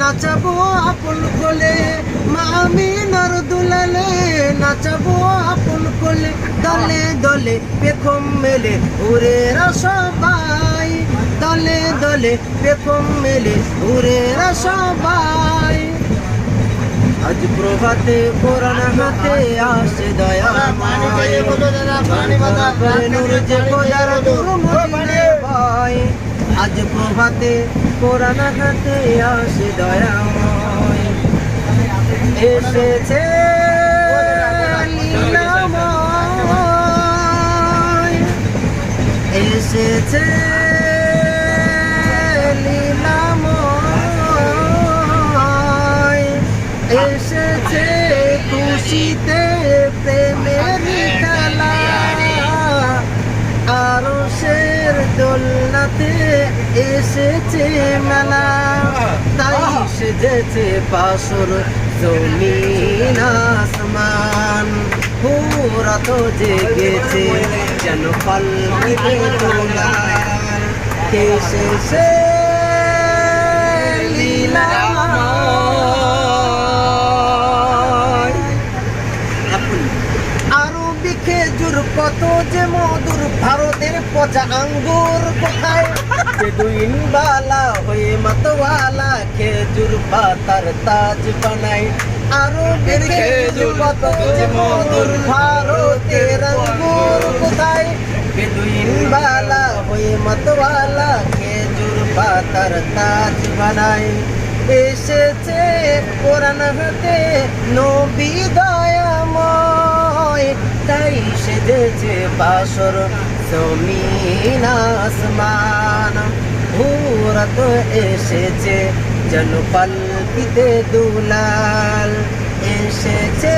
নাচাবো আপন কোলে, মা আমিনার দুলালে নাচাবো আপন কোলে। দলে দলে পেখম মেলে উড়েরা সবাই, দলে দলে পেখম মেলে উড়েরা সবাই। আজ প্রভাতে কোরআন হাতে আসে দয়াময়, নূর যে খোদার নূর মদিনে ভাই। আজ প্রভাতে কোরআন হাতে আসে দয়াময়, এসেছে লীলাময়, এসেছে লীলাময়, এসেছে খুশিতে প্রেমের খেলা। আরশের দোলনাতে এসেছে মেলা, তাই সেজেছে বাসর জমিন আসমান। পুরা তো জেগেছে যেন পালকিতে দোলাল, এসেছে লীলাময়। আরবি খেজুর কত যে মধুর, ভারতের পচা আঙ্গুর কোথায়? বেদুইন বালা হয়ে মাতওয়ালা খেজুর পাতার তাজ বানায়। আরবের খেজুর কত যে মধুর, ভারতের আঙ্গুর কোথায়? বেদুইন বালা হয়ে মাতওয়ালা খেজুর পাতার তাজ বানায়। এসেছে কোরআন হাতে নবী দয়াময়, তাই সেজেছে বাসর জমিন আসমান। পুরা তো এসেছে যেন পালকিতে দুলাল, এসেছে